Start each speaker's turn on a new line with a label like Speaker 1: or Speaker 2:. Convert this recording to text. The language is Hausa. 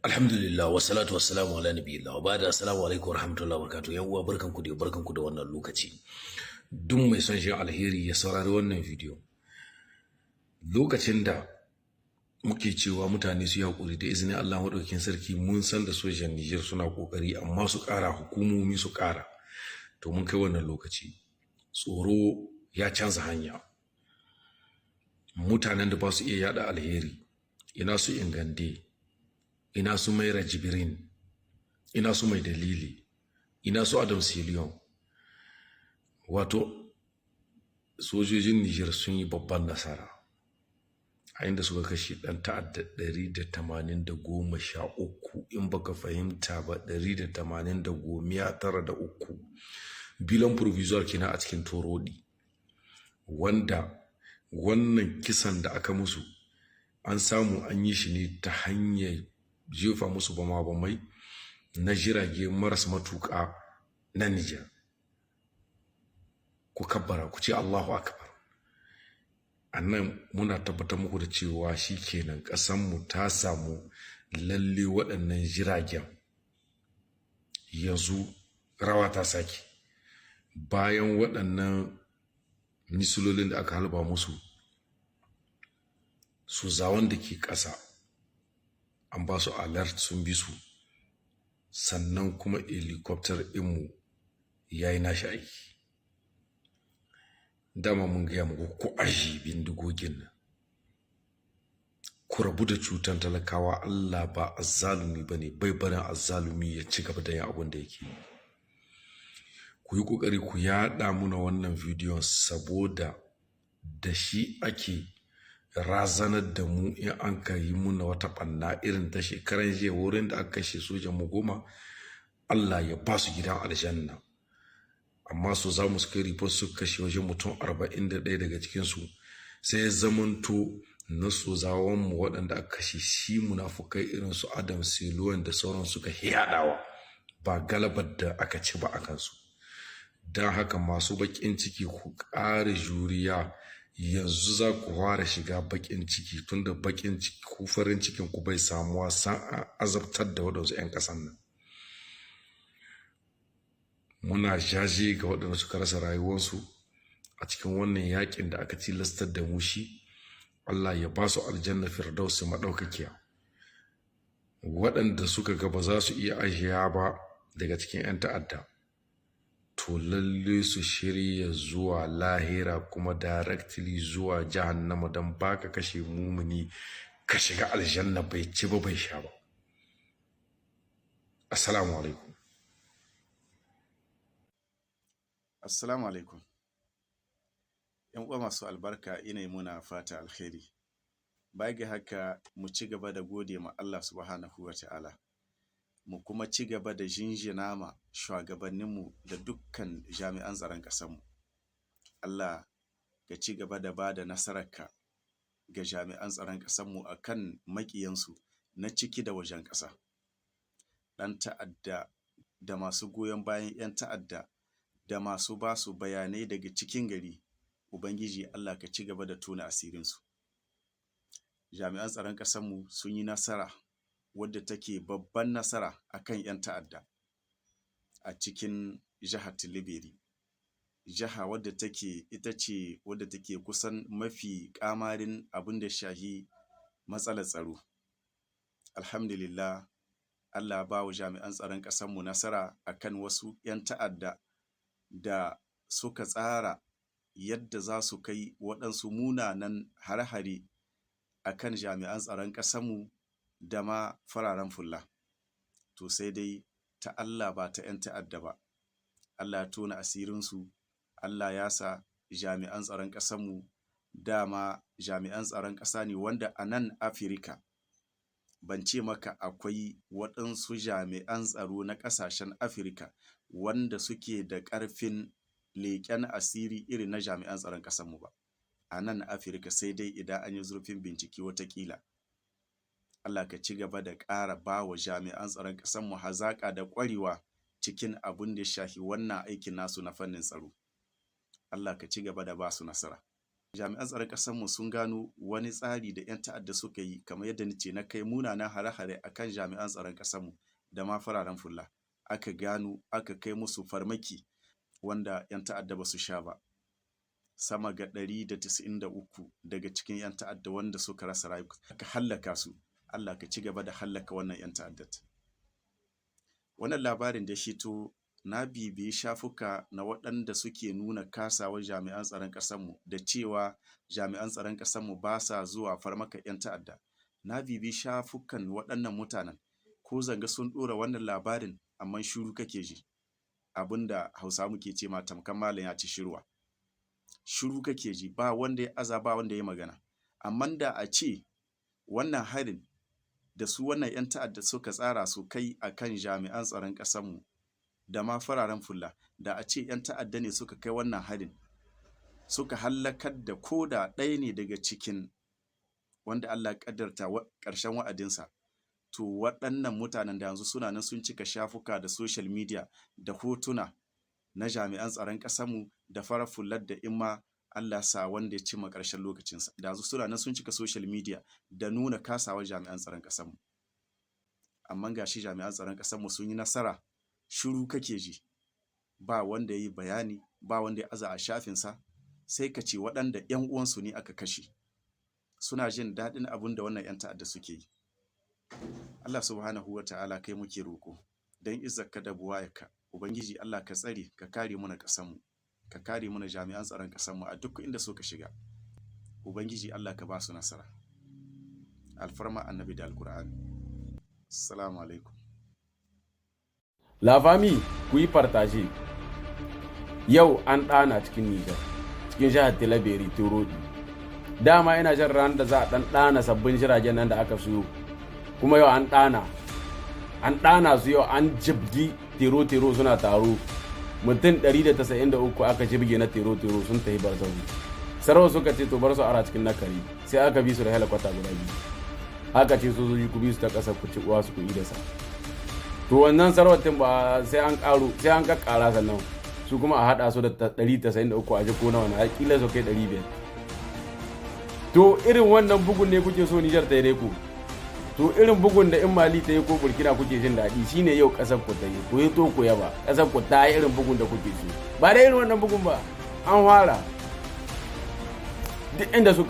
Speaker 1: Alhamdulillah wa salatu wa salamu ala nabiyillah wa bada assalamu alaikum wa rahmatullahi wa barakatuh. Yan uwa barkanku da wannan lokaci. Duk mai son shi alheri ya saurari wannan bidiyo. Lokacin da muke cewa mutane su yi hakuri da izinin Allah madaukakin sarki, mun san da sojan Niger suna kokari amma su kara, hukumomi su kara. To mun kai wannan lokaci. Tsoro ya canza hanya. Mutanen da ba su iya yada alheri, ina su ingande, ina su Maira Jibrin, ina su Mai Dalili, ina su Adam Siliyon. Wato sojojin Niger sun yi babban nasara a inda suka kashe dan ta'adda 183, in baka fahimta ba 183 bilan provisoire kina a cikin Torodi, wanda wannan kisan da aka musu an samu an yi shi ne ta hanyar jefa musu bama-bamai na jirage maras matuƙa na Nijar. Ku kabbara, ku ce Allahu Akbar. Annan muna tabbatar muku da cewa shi kenan ƙasanmu ta samu lalle waɗannan jiragen. Yanzu rawa ta sake. Bayan waɗannan misilolin da aka halba musu, su zawon da ke ƙasa an ba su alert sun bi su, sannan kuma helicopter ɗinmu ya yi nashi aiki. Dama mun gaya muku ku aji bindigogin nan, ku rabu da cutan talakawa. Allah ba azzalumi ba ne, bai barin azzalumi ya ci gaba da yin abin da yake. Ku yi ƙoƙari ku yaɗa muna wannan bidiyon, saboda da shi ake razanar da mu in an ka yi muna wata ɓanna irin ta shekaran jiya wurin da aka kashe sojan mu 10. Allah ya ba su gidan aljanna, amma su za mu su kai report su kashe wajen mutum 41 daga cikinsu. Sai ya zamanto na sozawan mu waɗanda aka kashe shi munafukai irin su Adam Siluwan da sauran suka yaɗawa, ba galabar da aka ci ba a kansu. Don haka masu baƙin ciki ku ƙara juriya. Yanzu za ku fara shiga baƙin ciki, tunda baƙin ciki ku farin cikin ku bai samuwa san azabtar da waɗansu 'yan ƙasan nan. Muna jaje ga waɗanda suka rasa rayuwarsu a cikin wannan yaƙin da aka tilastar da mu shi. Allah ya ba su aljanna firdausi maɗaukakiya. Waɗanda suka ga ba za su iya ajiya ba daga cikin 'yan ta'adda, to lalle su shirya zuwa lahira, kuma directly zuwa jahannama, don baka kashe mumuni ka shiga aljanna bai ci ba bai sha ba. Assalamu alaikum.
Speaker 2: Assalamu alaikum. ‘Yan uwa masu albarka, ina muna fata alkhairi. Baya ga haka, mu ci gaba da gode ma Allah subhanahu wa ta'ala. Mu kuma ci gaba da jinjina ma shugabanninmu da dukkan jami'an tsaron ƙasarmu. Allah ka ci gaba da ba da nasararka ga jami'an tsaron ƙasarmu a kan maƙiyansu na ciki da wajen ƙasa. Ɗan ta'adda da masu goyon bayan 'yan ta'adda da masu ba su bayanai daga cikin gari, Ubangiji Allah ka ci gaba da tona asirinsu. Jami'an tsaron ƙasarmu sun yi nasara wadda take babban nasara a kan 'yan ta'adda a cikin jihar Tilibiri, jiha wadda take ita ce wadda take kusan mafi ƙamarin abin da shahi matsalar tsaro. Alhamdulillah, Allah ba wa jami'an tsaron ƙasarmu nasara a kan wasu 'yan ta'adda da suka tsara yadda za su kai waɗansu munanan hare-hare a kan jami'an tsaron ƙasarmu da ma fararen fulla. To sai dai ta Allah ba ta 'yan ta'adda ba. Allah ya tona asirinsu. Allah ya sa jami'an tsaron ƙasarmu dama jami'an tsaron ƙasa ne wanda a nan Afirka, ban ce maka akwai waɗansu jami'an tsaro na ƙasashen Afirka wanda suke da ƙarfin leƙen asiri irin na jami'an tsaron ƙasarmu ba. A nan Afirka sai dai idan an yi zurfin bincike watakila. Allah ka ci gaba da ƙara ba wa jami'an tsaron ƙasarmu hazaƙa da ƙwarewa cikin abin da shahi wannan aikin nasu na fannin tsaro. Allah ka ci gaba da ba su nasara. jami'an tsaron ƙasarmu sun gano wani tsari da 'yan ta'adda suka yi kamar yadda nace na kai munanan hare-hare akan jami'an tsaron ƙasarmu da ma fararen fulla. Aka gano aka kai musu farmaki wanda 'yan ta'adda ba su sha ba. Sama ga 193 daga cikin 'yan ta'adda wanda suka rasa rayuka aka hallaka su. Allah ka ci gaba da hallaka wannan 'yan ta'addat. Wannan labarin da shi to na bibiyi shafuka na waɗanda suke nuna kasawar jami'an tsaron ƙasarmu da cewa jami'an tsaron ƙasarmu ba sa zuwa farmaka 'yan ta'adda. Na bibiyi shafukan waɗannan mutanen ko zanga sun ɗora wannan labarin amma shiru kake ji. Abinda Hausa muke ce ma tamkar malam ya ci shirwa. Shiru kake ji ba wanda ya aza ba wanda ya magana. Amma da a ce wannan harin da su wannan 'yan ta'adda suka tsara su kai akan jami'an tsaron ƙasarmu da ma fararen fulla, da a ce 'yan ta'adda ne suka kai wannan harin suka hallakar da ko da ɗaya ne daga cikin wanda Allah ƙaddarta ƙarshen wa'adinsa, to waɗannan mutanen da yanzu suna nan sun cika shafuka da social media da hotuna na jami'an tsaron ƙasarmu da farar fular da imma Allah sa wanda ya cimma ƙarshen lokacinsa. Da yanzu suna nan sun cika social media da nuna kasawar jami'an tsaron ƙasarmu. Amma ga shi jami'an tsaron ƙasarmu sun yi nasara, shiru kake ji. Ba wanda ya yi bayani, ba wanda ya aza a shafinsa, sai ka ce waɗanda 'yan uwansu ne aka kashe. Suna jin daɗin abin da wannan 'yan ta'adda suke yi. Allah subhanahu wa ta'ala kai muke roƙo, don izzarka da buwayarka. Ubangiji Allah ka tsare, ka kare mana ƙasarmu, ka kare mana jami'an tsaron ƙasarmu a duk inda suka shiga. Ubangiji Allah ka ba su nasara. Alfarma annabi da Alƙur'ani. Assalamu alaikum.
Speaker 3: La famille, ku yi partage. Yau an ɗana cikin Nijar, cikin jihar Talabiri, Turodi. Dama ina jin ran da za a ɗana sabbin jiragen nan da aka siyo. Kuma yau an ɗana su yau an jibgi tero-tero suna taro. Mutum 193 aka jibge na tero-tero sun tafi Barzauni. Sarwa suka ce to bar su ara cikin nakari, sai aka bi su da helikwata guda biyu. Aka ce sojoji ku bi su ta ƙasa ku ci uwa su ku yi da sa. To wannan sarwatin ba sai an kakkara sannan su kuma a haɗa su da 193 a jiko na wani haƙila su kai 500. To irin wannan bugun ne kuke so Nijar ta yi ku. To irin bugun da in Mali ta yi ko Burkina kuke jin daɗi shine yau ƙasar ku ta yi. Ku yi to ku yaba ƙasar ku ta yi irin bugun da kuke so. Ba da irin wannan bugun ba an fara. Duk inda suka